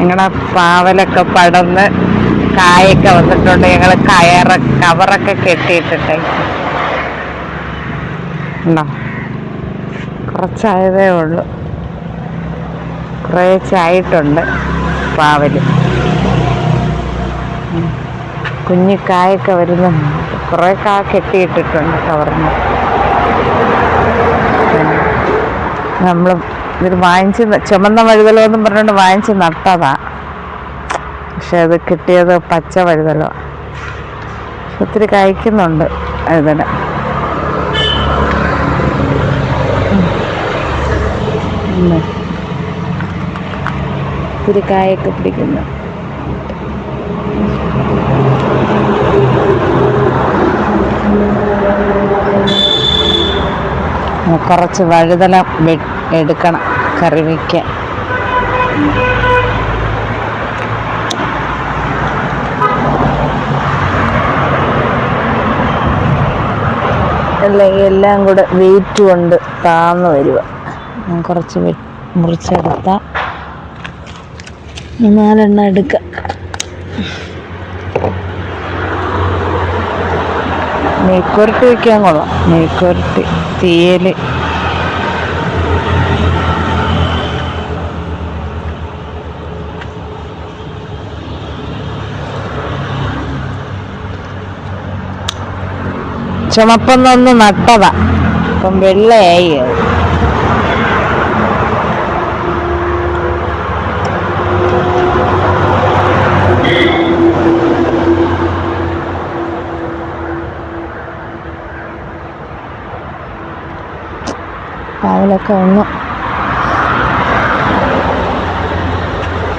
ഞങ്ങളുടെ പാവലൊക്കെ പടന്ന് കായൊക്കെ വന്നിട്ടുണ്ട്. ഞങ്ങൾ കവറൊക്കെ കെട്ടിയിട്ടിട്ടേ ഉണ്ടോ, കുറച്ചായതേ ഉള്ളൂ. കുറേച്ചായിട്ടുണ്ട് പാവല്. കുഞ്ഞിക്കായൊക്കെ വരുന്നുണ്ട്. കുറേ കാ കെട്ടിയിട്ടിട്ടുണ്ട് കവറിന്. നമ്മൾ ഇത് വാങ്ങിച്ച് ചുമന്ന വഴുതലോന്നും പറഞ്ഞുകൊണ്ട് വാങ്ങിച്ച് നട്ടതാ. പക്ഷെ അത് കിട്ടിയത് പച്ച വഴുതലോ. ഒത്തിരി കായ്ക്കുന്നുണ്ട് വഴുതല. ഒത്തിരി കായൊക്കെ പിടിക്കുന്നു. കുറച്ച് വഴുതല എടുക്കണം കറി വയ്ക്കാൻ. അല്ലെങ്കിൽ എല്ലാം കൂടെ വെയിറ്റ് കൊണ്ട് താന്ന് വരിക. ഞാൻ കുറച്ച് മുറിച്ചെടുത്താൽ 4 എടുക്കാം. മെഴുക്കുവരട്ടി വയ്ക്കാൻ കൊള്ളാം. മെഴുക്കുവരട്ടി, തീയൽ. ചുമപ്പൊന്നൊന്ന് നട്ടതാ, അപ്പം വെള്ളയായി അത്. പാവലൊക്കെ ഒന്ന്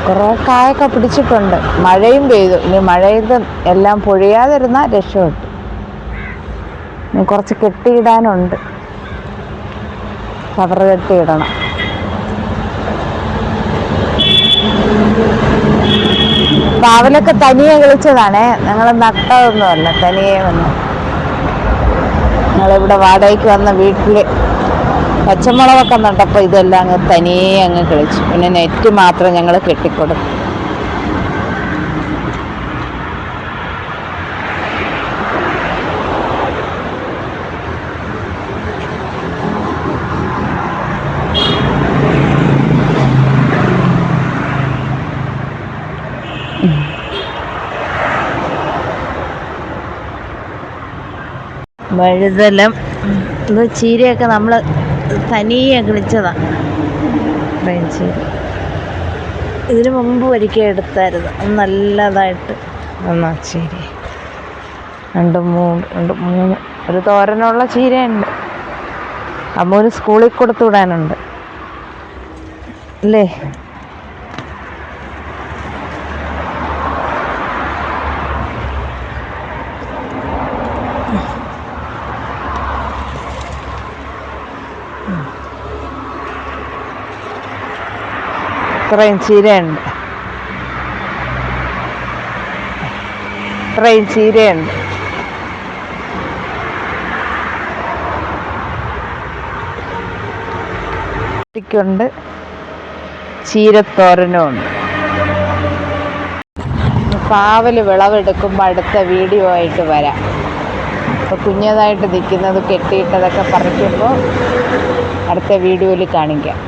കുറേ കായൊക്കെ പിടിച്ചിട്ടുണ്ട്. മഴയും പെയ്തു. ഇനി മഴയത് എല്ലാം പൊഴിയാതിരുന്നാൽ രക്ഷപ്പെട്ടു. ഇനി കുറച്ച് കെട്ടിയിടാനുണ്ട്. കവറ് കെട്ടിയിടണം. പാവലൊക്കെ തനിയെ കിളിച്ചതാണേ, ഞങ്ങൾ നട്ടതൊന്നുമല്ല, തനിയെ വന്നു. ഞങ്ങളിവിടെ വാടകയ്ക്ക് വന്ന വീട്ടിൽ പച്ചമുളകൊക്കെ നട്ടപ്പോൾ ഇതെല്ലാം അങ്ങ് തനിയെ അങ്ങ് കിളിച്ചു. പിന്നെ നെറ്റ് മാത്രം ഞങ്ങൾ കെട്ടിക്കൊടുത്തു. വഴുതലം ഇത് ചീരയൊക്കെ നമ്മൾ തനിയെ കിളിച്ചതാണ്. ചീര ഇതിന് മുമ്പ് ഒരിക്കൽ എടുത്തായിരുന്നു, നല്ലതായിട്ട് വന്ന ചീര. 2 3 ഒരു തോരനുള്ള ചീരയുണ്ട്. അമ്മൂന് സ്കൂളിൽ കൊടുത്തു വിടാനുണ്ട് അല്ലേ. ഇത്രയും ചീരയുണ്ട്. ണ്ട് ചീരത്തോരനും ഉണ്ട്. പാവല് വിളവെടുക്കുമ്പോൾ അടുത്ത വീഡിയോ ആയിട്ട് വരാം. ഇപ്പോൾ കുഞ്ഞതായിട്ട് നിൽക്കുന്നത് കെട്ടിയിട്ടതൊക്കെ പറിക്കുമ്പോൾ അടുത്ത വീഡിയോയിൽ കാണിക്കാം.